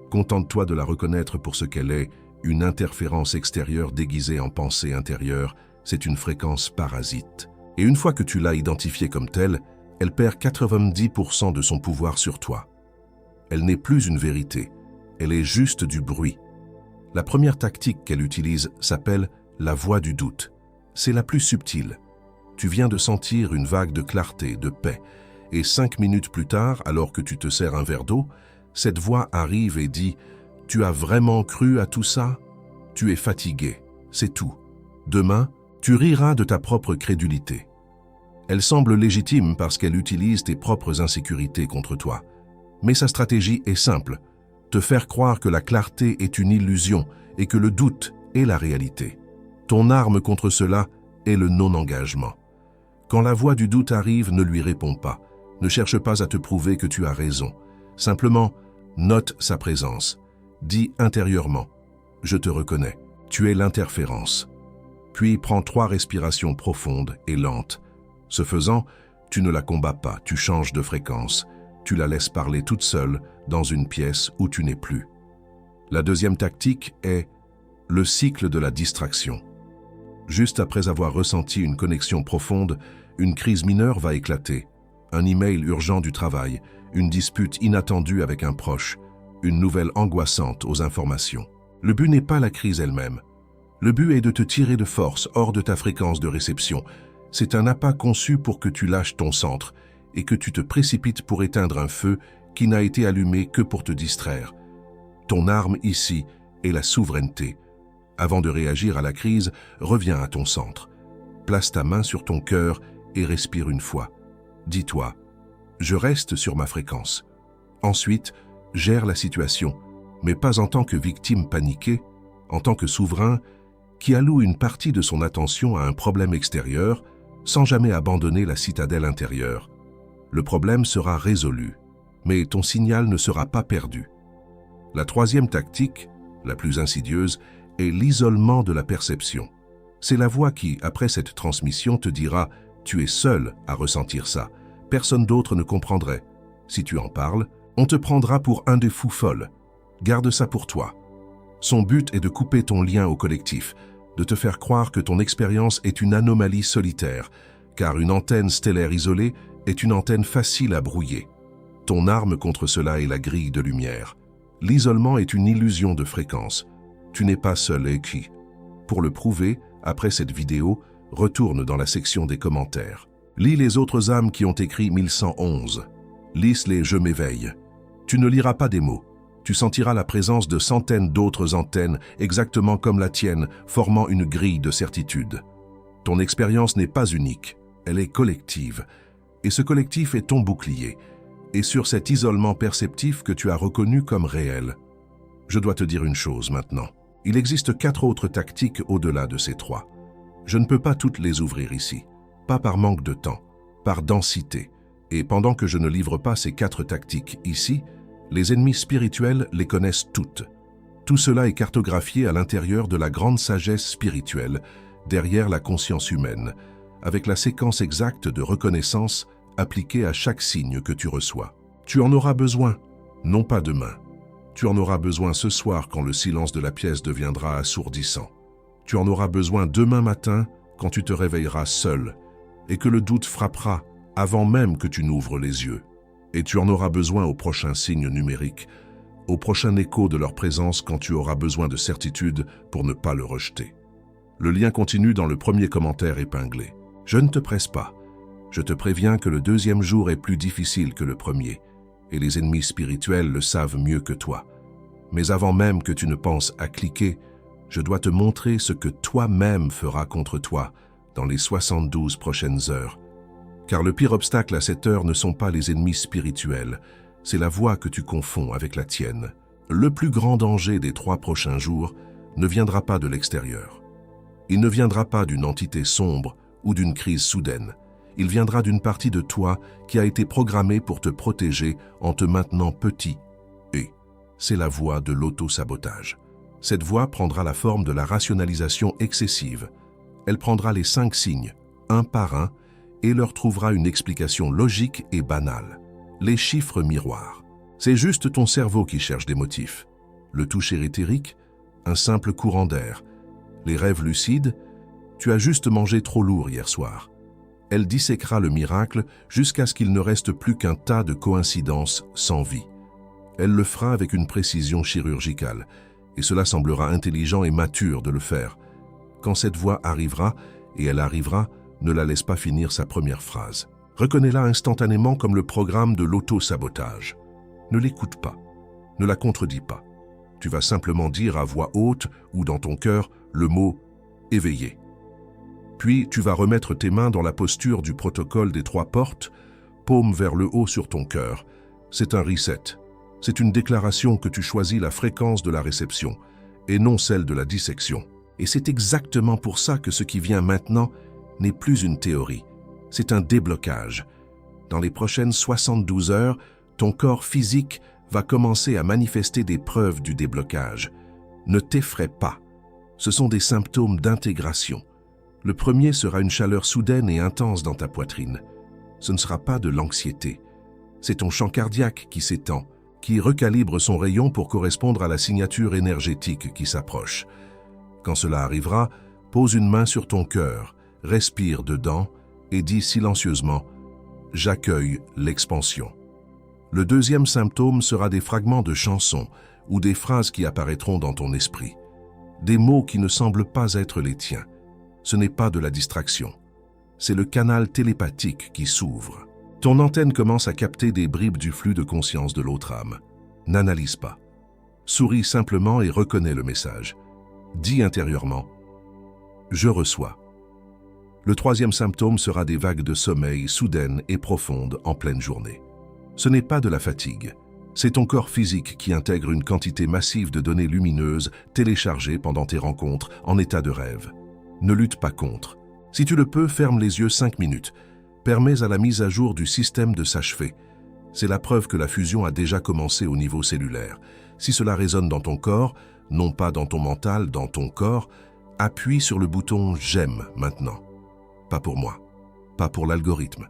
Contente-toi de la reconnaître pour ce qu'elle est, une interférence extérieure déguisée en pensée intérieure. C'est une fréquence parasite. Et une fois que tu l'as identifiée comme telle, elle perd 90% de son pouvoir sur toi. Elle n'est plus une vérité, elle est juste du bruit. La première tactique qu'elle utilise s'appelle la voix du doute. C'est la plus subtile. Tu viens de sentir une vague de clarté, de paix, et 5 minutes plus tard, alors que tu te sers un verre d'eau, cette voix arrive et dit « Tu as vraiment cru à tout ça ? Tu es fatigué, c'est tout. Demain, tu riras de ta propre crédulité. » Elle semble légitime parce qu'elle utilise tes propres insécurités contre toi. Mais sa stratégie est simple, te faire croire que la clarté est une illusion et que le doute est la réalité. Ton arme contre cela est le non-engagement. Quand la voix du doute arrive, ne lui réponds pas. Ne cherche pas à te prouver que tu as raison. Simplement, note sa présence. Dis intérieurement « Je te reconnais, tu es l'interférence ». Puis prends 3 respirations profondes et lentes. Ce faisant, tu ne la combats pas, tu changes de fréquence. Tu la laisses parler toute seule dans une pièce où tu n'es plus. La deuxième tactique est le cycle de la distraction. Juste après avoir ressenti une connexion profonde, une crise mineure va éclater. Un email urgent du travail, une dispute inattendue avec un proche, une nouvelle angoissante aux informations. Le but n'est pas la crise elle-même. Le but est de te tirer de force hors de ta fréquence de réception. C'est un appât conçu pour que tu lâches ton centre et que tu te précipites pour éteindre un feu qui n'a été allumé que pour te distraire. Ton arme ici est la souveraineté. Avant de réagir à la crise, reviens à ton centre. Place ta main sur ton cœur et respire une fois. Dis-toi, je reste sur ma fréquence. Ensuite, gère la situation, mais pas en tant que victime paniquée, en tant que souverain qui alloue une partie de son attention à un problème extérieur sans jamais abandonner la citadelle intérieure. Le problème sera résolu, mais ton signal ne sera pas perdu. La troisième tactique, la plus insidieuse, est l'isolement de la perception. C'est la voix qui, après cette transmission, te dira « Tu es seul à ressentir ça. Personne d'autre ne comprendrait. Si tu en parles, on te prendra pour un des fous folles. Garde ça pour toi. » Son but est de couper ton lien au collectif, de te faire croire que ton expérience est une anomalie solitaire, car une antenne stellaire isolée est une antenne facile à brouiller. Ton arme contre cela est la grille de lumière. L'isolement est une illusion de fréquence. Tu n'es pas seul et qui. Pour le prouver, après cette vidéo, retourne dans la section des commentaires. Lis les autres âmes qui ont écrit 1111. Lis les « Je m'éveille ». Tu ne liras pas des mots. Tu sentiras la présence de centaines d'autres antennes, exactement comme la tienne, formant une grille de certitude. Ton expérience n'est pas unique, elle est collective. Et ce collectif est ton bouclier. Et sur cet isolement perceptif que tu as reconnu comme réel. Je dois te dire une chose maintenant. Il existe 4 autres tactiques au-delà de ces 3. Je ne peux pas toutes les ouvrir ici. Pas par manque de temps, par densité. Et pendant que je ne livre pas ces 4 tactiques ici, les ennemis spirituels les connaissent toutes. Tout cela est cartographié à l'intérieur de la grande sagesse spirituelle, derrière la conscience humaine. avec la séquence exacte de reconnaissance appliquée à chaque signe que tu reçois. Tu en auras besoin, non pas demain. Tu en auras besoin ce soir quand le silence de la pièce deviendra assourdissant. Tu en auras besoin demain matin quand tu te réveilleras seul et que le doute frappera avant même que tu n'ouvres les yeux. Et tu en auras besoin au prochain signe numérique, au prochain écho de leur présence quand tu auras besoin de certitude pour ne pas le rejeter. Le lien continue dans le premier commentaire épinglé. Je ne te presse pas. Je te préviens que le deuxième jour est plus difficile que le premier, et les ennemis spirituels le savent mieux que toi. Mais avant même que tu ne penses à cliquer, je dois te montrer ce que toi-même feras contre toi dans les 72 prochaines heures. Car le pire obstacle à cette heure ne sont pas les ennemis spirituels, c'est la voie que tu confonds avec la tienne. Le plus grand danger des 3 prochains jours ne viendra pas de l'extérieur. Il ne viendra pas d'une entité sombre ou d'une crise soudaine. Il viendra d'une partie de toi qui a été programmée pour te protéger en te maintenant petit. Et c'est la voie de l'auto-sabotage. Cette voie prendra la forme de la rationalisation excessive. Elle prendra les 5 signes, un par un, et leur trouvera une explication logique et banale. Les chiffres miroirs. C'est juste ton cerveau qui cherche des motifs. Le toucher éthérique, un simple courant d'air. Les rêves lucides, tu as juste mangé trop lourd hier soir. Elle disséquera le miracle jusqu'à ce qu'il ne reste plus qu'un tas de coïncidences sans vie. Elle le fera avec une précision chirurgicale, et cela semblera intelligent et mature de le faire. Quand cette voix arrivera, et elle arrivera, ne la laisse pas finir sa première phrase. Reconnais-la instantanément comme le programme de l'auto-sabotage. Ne l'écoute pas, ne la contredis pas. Tu vas simplement dire à voix haute ou dans ton cœur le mot « éveillé ». Puis tu vas remettre tes mains dans la posture du protocole des 3 portes, paume vers le haut sur ton cœur. C'est un reset. C'est une déclaration que tu choisis la fréquence de la réception et non celle de la dissection. Et c'est exactement pour ça que ce qui vient maintenant n'est plus une théorie, c'est un déblocage. Dans les prochaines 72 heures, ton corps physique va commencer à manifester des preuves du déblocage. Ne t'effraie pas. Ce sont des symptômes d'intégration. Le premier sera une chaleur soudaine et intense dans ta poitrine. Ce ne sera pas de l'anxiété. C'est ton champ cardiaque qui s'étend, qui recalibre son rayon pour correspondre à la signature énergétique qui s'approche. Quand cela arrivera, pose une main sur ton cœur, respire dedans et dis silencieusement « J'accueille l'expansion ». Le deuxième symptôme sera des fragments de chansons ou des phrases qui apparaîtront dans ton esprit. Des mots qui ne semblent pas être les tiens. Ce n'est pas de la distraction. C'est le canal télépathique qui s'ouvre. Ton antenne commence à capter des bribes du flux de conscience de l'autre âme. N'analyse pas. Souris simplement et reconnais le message. Dis intérieurement « Je reçois ». Le troisième symptôme sera des vagues de sommeil soudaines et profondes en pleine journée. Ce n'est pas de la fatigue. C'est ton corps physique qui intègre une quantité massive de données lumineuses téléchargées pendant tes rencontres en état de rêve. Ne lutte pas contre. Si tu le peux, ferme les yeux 5 minutes. Permets à la mise à jour du système de s'achever. C'est la preuve que la fusion a déjà commencé au niveau cellulaire. Si cela résonne dans ton corps, non pas dans ton mental, dans ton corps, appuie sur le bouton « J'aime » maintenant. Pas pour moi, pas pour l'algorithme.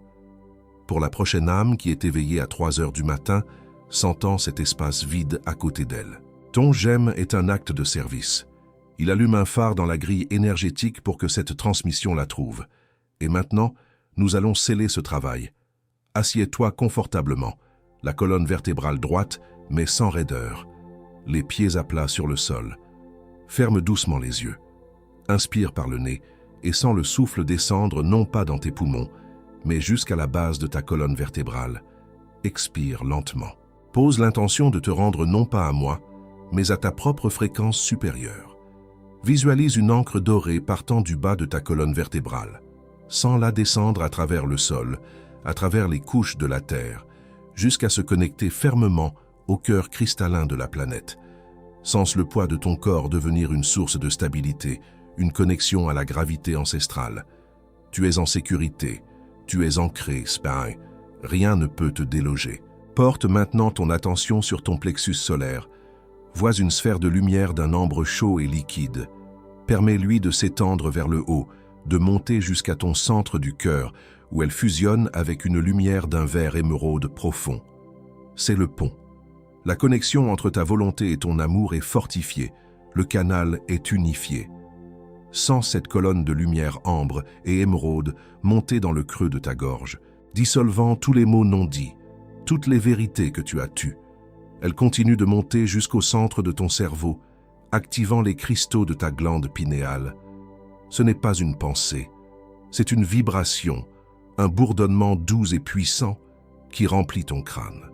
Pour la prochaine âme qui est éveillée à 3 heures du matin, sentant cet espace vide à côté d'elle. Ton « J'aime » est un acte de service. Il allume un phare dans la grille énergétique pour que cette transmission la trouve. Et maintenant, nous allons sceller ce travail. Assieds-toi confortablement, la colonne vertébrale droite, mais sans raideur. Les pieds à plat sur le sol. Ferme doucement les yeux. Inspire par le nez et sens le souffle descendre non pas dans tes poumons, mais jusqu'à la base de ta colonne vertébrale. Expire lentement. Pose l'intention de te rendre non pas à moi, mais à ta propre fréquence supérieure. Visualise une encre dorée partant du bas de ta colonne vertébrale. Sens-la descendre à travers le sol, à travers les couches de la Terre, jusqu'à se connecter fermement au cœur cristallin de la planète. Sens le poids de ton corps devenir une source de stabilité, une connexion à la gravité ancestrale. Tu es en sécurité, tu es ancré, Spy. Rien ne peut te déloger. Porte maintenant ton attention sur ton plexus solaire. Vois une sphère de lumière d'un ambre chaud et liquide. Permets-lui de s'étendre vers le haut, de monter jusqu'à ton centre du cœur, où elle fusionne avec une lumière d'un vert émeraude profond. C'est le pont. La connexion entre ta volonté et ton amour est fortifiée, le canal est unifié. Sens cette colonne de lumière ambre et émeraude monter dans le creux de ta gorge, dissolvant tous les mots non dits, toutes les vérités que tu as tues. Elle continue de monter jusqu'au centre de ton cerveau, activant les cristaux de ta glande pinéale. Ce n'est pas une pensée, c'est une vibration, un bourdonnement doux et puissant qui remplit ton crâne.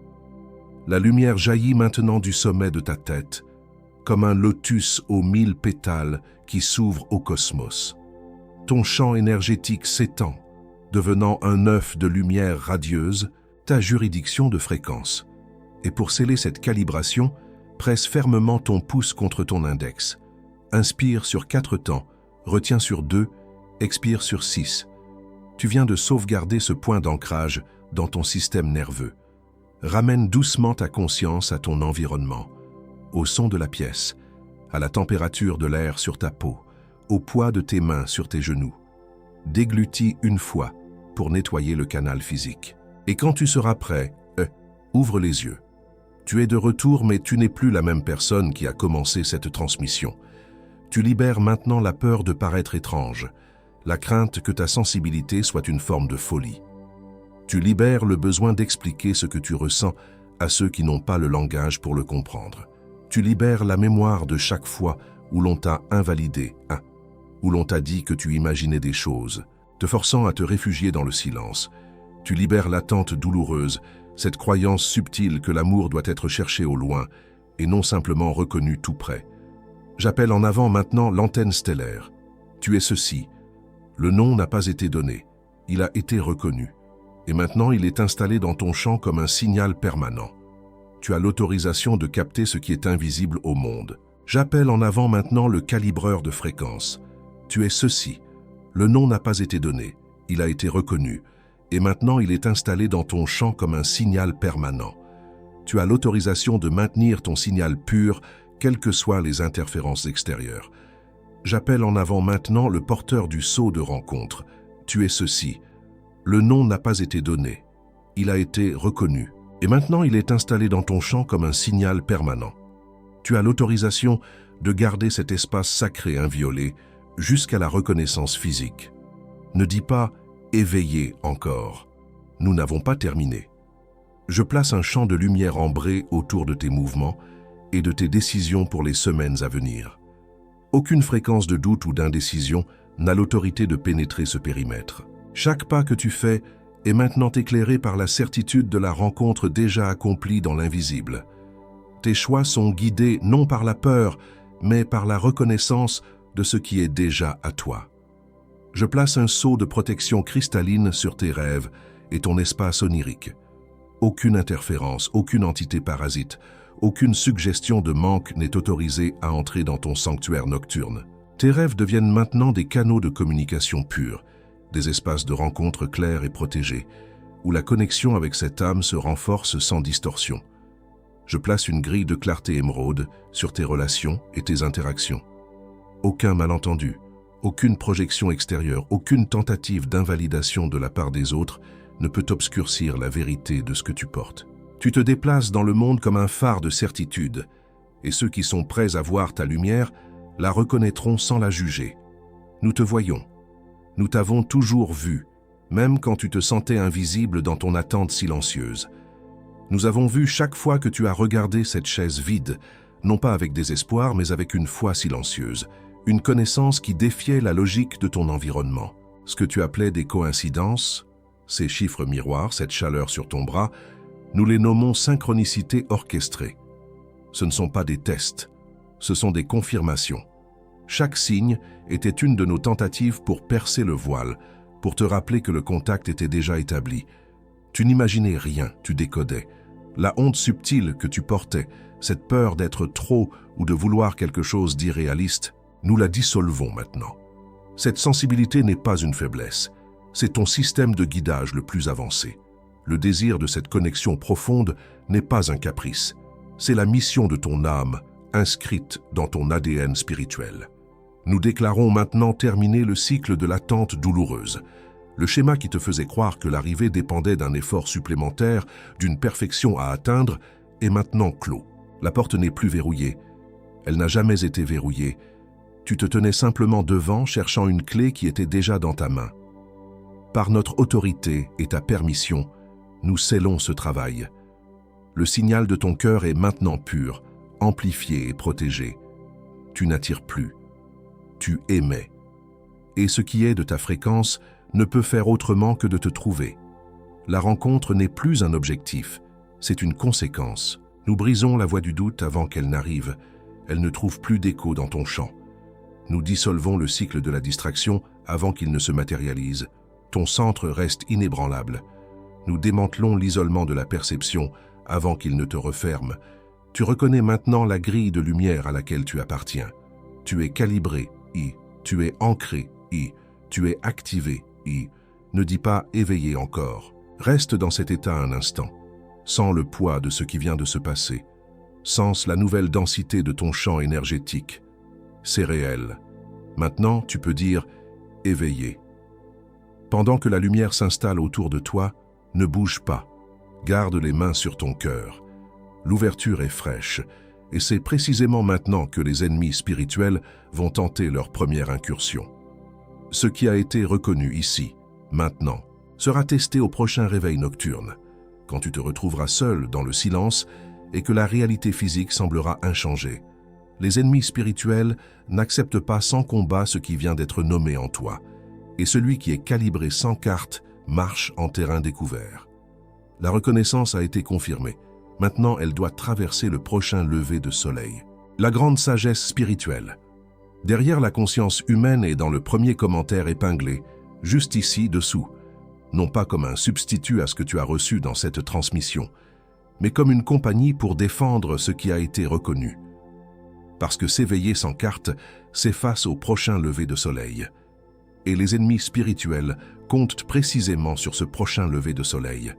La lumière jaillit maintenant du sommet de ta tête, comme un lotus aux 1000 pétales qui s'ouvre au cosmos. Ton champ énergétique s'étend, devenant un œuf de lumière radieuse, ta juridiction de fréquence. Et pour sceller cette calibration, presse fermement ton pouce contre ton index. Inspire sur 4 temps, retiens sur 2, expire sur 6. Tu viens de sauvegarder ce point d'ancrage dans ton système nerveux. Ramène doucement ta conscience à ton environnement, au son de la pièce, à la température de l'air sur ta peau, au poids de tes mains sur tes genoux. Déglutis une fois pour nettoyer le canal physique. Et quand tu seras prêt, ouvre les yeux. Tu es de retour, mais tu n'es plus la même personne qui a commencé cette transmission. Tu libères maintenant la peur de paraître étrange, la crainte que ta sensibilité soit une forme de folie. Tu libères le besoin d'expliquer ce que tu ressens à ceux qui n'ont pas le langage pour le comprendre. Tu libères la mémoire de chaque fois où l'on t'a invalidé, où l'on t'a dit que tu imaginais des choses, te forçant à te réfugier dans le silence. Tu libères l'attente douloureuse, cette croyance subtile que l'amour doit être cherché au loin et non simplement reconnu tout près. J'appelle en avant maintenant l'antenne stellaire. Tu es ceci. Le nom n'a pas été donné, il a été reconnu. Et maintenant il est installé dans ton champ comme un signal permanent. Tu as l'autorisation de capter ce qui est invisible au monde. J'appelle en avant maintenant le calibreur de fréquence. Tu es ceci. Le nom n'a pas été donné, il a été reconnu. Et maintenant il est installé dans ton champ comme un signal permanent. Tu as l'autorisation de maintenir ton signal pur, quelles que soient les interférences extérieures. J'appelle en avant maintenant le porteur du sceau de rencontre. Tu es ceci. Le nom n'a pas été donné, il a été reconnu. Et maintenant il est installé dans ton champ comme un signal permanent. Tu as l'autorisation de garder cet espace sacré inviolé jusqu'à la reconnaissance physique. Ne dis pas « éveillé encore ». Nous n'avons pas terminé. Je place un champ de lumière ambrée autour de tes mouvements et de tes décisions pour les semaines à venir. Aucune fréquence de doute ou d'indécision n'a l'autorité de pénétrer ce périmètre. Chaque pas que tu fais est maintenant éclairé par la certitude de la rencontre déjà accomplie dans l'invisible. Tes choix sont guidés non par la peur, mais par la reconnaissance de ce qui est déjà à toi. Je place un sceau de protection cristalline sur tes rêves et ton espace onirique. Aucune interférence, aucune entité parasite, aucune suggestion de manque n'est autorisée à entrer dans ton sanctuaire nocturne. Tes rêves deviennent maintenant des canaux de communication pure, des espaces de rencontre clairs et protégés, où la connexion avec cette âme se renforce sans distorsion. Je place une grille de clarté émeraude sur tes relations et tes interactions. Aucun malentendu, aucune projection extérieure, aucune tentative d'invalidation de la part des autres ne peut obscurcir la vérité de ce que tu portes. Tu te déplaces dans le monde comme un phare de certitude, et ceux qui sont prêts à voir ta lumière la reconnaîtront sans la juger. Nous te voyons. Nous t'avons toujours vu, même quand tu te sentais invisible dans ton attente silencieuse. Nous avons vu chaque fois que tu as regardé cette chaise vide, non pas avec désespoir, mais avec une foi silencieuse, une connaissance qui défiait la logique de ton environnement. Ce que tu appelais des coïncidences, ces chiffres miroirs, cette chaleur sur ton bras, nous les nommons synchronicité orchestrée. Ce ne sont pas des tests, ce sont des confirmations. Chaque signe était une de nos tentatives pour percer le voile, pour te rappeler que le contact était déjà établi. Tu n'imaginais rien, tu décodais. La honte subtile que tu portais, cette peur d'être trop ou de vouloir quelque chose d'irréaliste, nous la dissolvons maintenant. Cette sensibilité n'est pas une faiblesse, c'est ton système de guidage le plus avancé. Le désir de cette connexion profonde n'est pas un caprice, c'est la mission de ton âme inscrite dans ton ADN spirituel. Nous déclarons maintenant terminer le cycle de l'attente douloureuse. Le schéma qui te faisait croire que l'arrivée dépendait d'un effort supplémentaire, d'une perfection à atteindre, est maintenant clos. La porte n'est plus verrouillée. Elle n'a jamais été verrouillée. Tu te tenais simplement devant, cherchant une clé qui était déjà dans ta main. Par notre autorité et ta permission, nous scellons ce travail. Le signal de ton cœur est maintenant pur, amplifié et protégé. Tu n'attires plus. Tu émets. Et ce qui est de ta fréquence ne peut faire autrement que de te trouver. La rencontre n'est plus un objectif, c'est une conséquence. Nous brisons la voie du doute avant qu'elle n'arrive. Elle ne trouve plus d'écho dans ton champ. Nous dissolvons le cycle de la distraction avant qu'il ne se matérialise. Ton centre reste inébranlable. Nous démantelons l'isolement de la perception avant qu'il ne te referme. Tu reconnais maintenant la grille de lumière à laquelle tu appartiens. Tu es calibré, tu es ancré, tu es activé, Ne dis pas éveillé encore. Reste dans cet état un instant. Sens le poids de ce qui vient de se passer. Sens la nouvelle densité de ton champ énergétique. C'est réel. Maintenant, tu peux dire « éveillé ». Pendant que la lumière s'installe autour de toi, ne bouge pas. Garde les mains sur ton cœur. L'ouverture est fraîche, et c'est précisément maintenant que les ennemis spirituels vont tenter leur première incursion. Ce qui a été reconnu ici, maintenant, sera testé au prochain réveil nocturne, quand tu te retrouveras seul dans le silence et que la réalité physique semblera inchangée. Les ennemis spirituels n'acceptent pas sans combat ce qui vient d'être nommé en toi, et celui qui est calibré sans carte marche en terrain découvert. La reconnaissance a été confirmée. Maintenant, elle doit traverser le prochain lever de soleil. La grande sagesse spirituelle. Derrière la conscience humaine et dans le premier commentaire épinglé, juste ici, dessous, non pas comme un substitut à ce que tu as reçu dans cette transmission, mais comme une compagnie pour défendre ce qui a été reconnu. Parce que s'éveiller sans carte, c'est face au prochain lever de soleil. Et les ennemis spirituels comptent précisément sur ce prochain lever de soleil.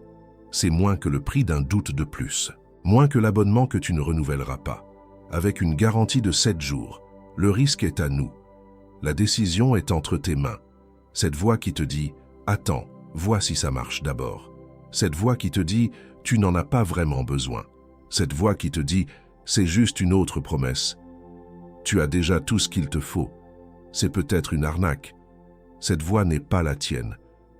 C'est moins que le prix d'un doute de plus, moins que l'abonnement que tu ne renouvelleras pas. Avec une garantie de 7 jours, le risque est à nous. La décision est entre tes mains. Cette voix qui te dit « Attends, vois si ça marche d'abord ». Cette voix qui te dit « Tu n'en as pas vraiment besoin ». Cette voix qui te dit « C'est juste une autre promesse ». Tu as déjà tout ce qu'il te faut. C'est peut-être une arnaque. Cette voix n'est pas la tienne.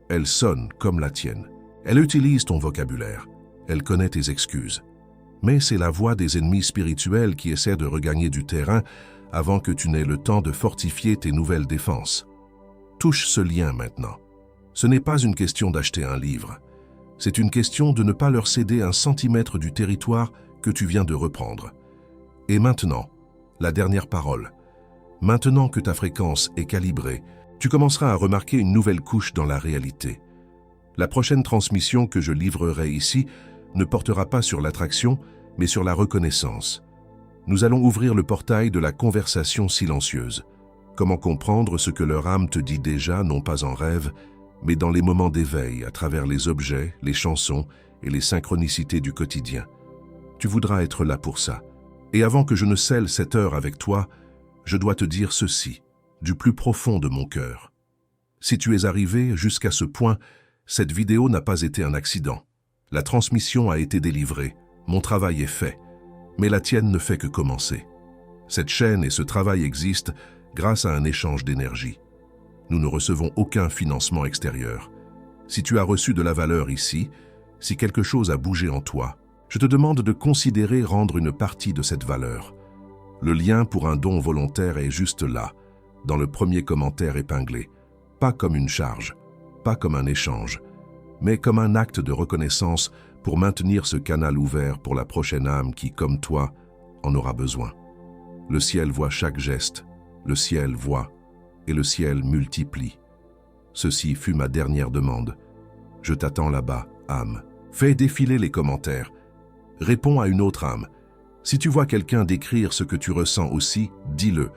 Elle sonne comme la tienne. Elle utilise ton vocabulaire. Elle connaît tes excuses. Mais c'est la voix des ennemis spirituels qui essaient de regagner du terrain avant que tu n'aies le temps de fortifier tes nouvelles défenses. Touche ce lien maintenant. Ce n'est pas une question d'acheter un livre. C'est une question de ne pas leur céder 1 centimètre du territoire que tu viens de reprendre. Et maintenant, la dernière parole. Maintenant que ta fréquence est calibrée, tu commenceras à remarquer une nouvelle couche dans la réalité. La prochaine transmission que je livrerai ici ne portera pas sur l'attraction, mais sur la reconnaissance. Nous allons ouvrir le portail de la conversation silencieuse. Comment comprendre ce que leur âme te dit déjà, non pas en rêve, mais dans les moments d'éveil, à travers les objets, les chansons et les synchronicités du quotidien. Tu voudras être là pour ça. Et avant que je ne scelle cette heure avec toi, je dois te dire ceci, du plus profond de mon cœur. Si tu es arrivé jusqu'à ce point, cette vidéo n'a pas été un accident. La transmission a été délivrée, mon travail est fait, mais la tienne ne fait que commencer. Cette chaîne et ce travail existent grâce à un échange d'énergie. Nous ne recevons aucun financement extérieur. Si tu as reçu de la valeur ici, si quelque chose a bougé en toi, je te demande de considérer rendre une partie de cette valeur. Le lien pour un don volontaire est juste là, dans le premier commentaire épinglé, pas comme une charge, pas comme un échange, mais comme un acte de reconnaissance pour maintenir ce canal ouvert pour la prochaine âme qui, comme toi, en aura besoin. Le ciel voit chaque geste, le ciel voit, et le ciel multiplie. Ceci fut ma dernière demande. Je t'attends là-bas, âme. Fais défiler les commentaires. Réponds à une autre âme. Si tu vois quelqu'un décrire ce que tu ressens aussi, dis-le.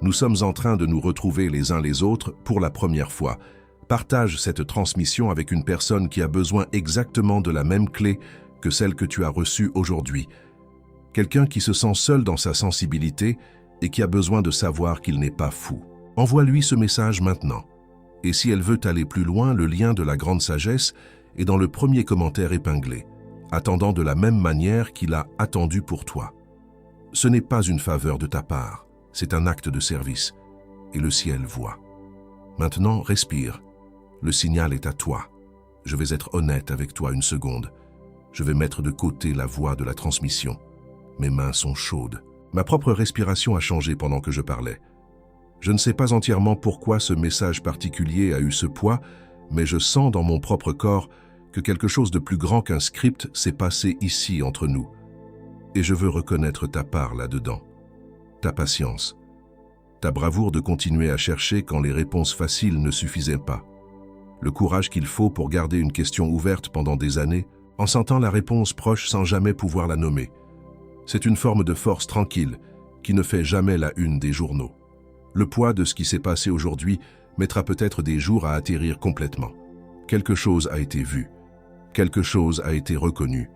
Nous sommes en train de nous retrouver les uns les autres pour la première fois. Partage cette transmission avec une personne qui a besoin exactement de la même clé que celle que tu as reçue aujourd'hui. Quelqu'un qui se sent seul dans sa sensibilité et qui a besoin de savoir qu'il n'est pas fou. Envoie-lui ce message maintenant. Et si elle veut aller plus loin, le lien de la grande sagesse est dans le premier commentaire épinglé, attendant de la même manière qu'il a attendu pour toi. Ce n'est pas une faveur de ta part, c'est un acte de service, et le ciel voit. Maintenant, respire. Le signal est à toi. Je vais être honnête avec toi une seconde. Je vais mettre de côté la voix de la transmission. Mes mains sont chaudes. Ma propre respiration a changé pendant que je parlais. Je ne sais pas entièrement pourquoi ce message particulier a eu ce poids, mais je sens dans mon propre corps que quelque chose de plus grand qu'un script s'est passé ici entre nous. Et je veux reconnaître ta part là-dedans. Ta patience. Ta bravoure de continuer à chercher quand les réponses faciles ne suffisaient pas. Le courage qu'il faut pour garder une question ouverte pendant des années, en sentant la réponse proche sans jamais pouvoir la nommer. C'est une forme de force tranquille qui ne fait jamais la une des journaux. Le poids de ce qui s'est passé aujourd'hui mettra peut-être des jours à atterrir complètement. Quelque chose a été vu. Quelque chose a été reconnu.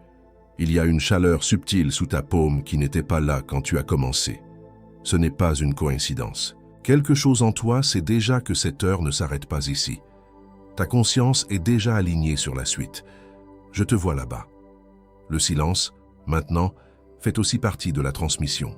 Il y a une chaleur subtile sous ta paume qui n'était pas là quand tu as commencé. Ce n'est pas une coïncidence. Quelque chose en toi sait déjà que cette heure ne s'arrête pas ici. Ta conscience est déjà alignée sur la suite. Je te vois là-bas. Le silence, maintenant, fait aussi partie de la transmission.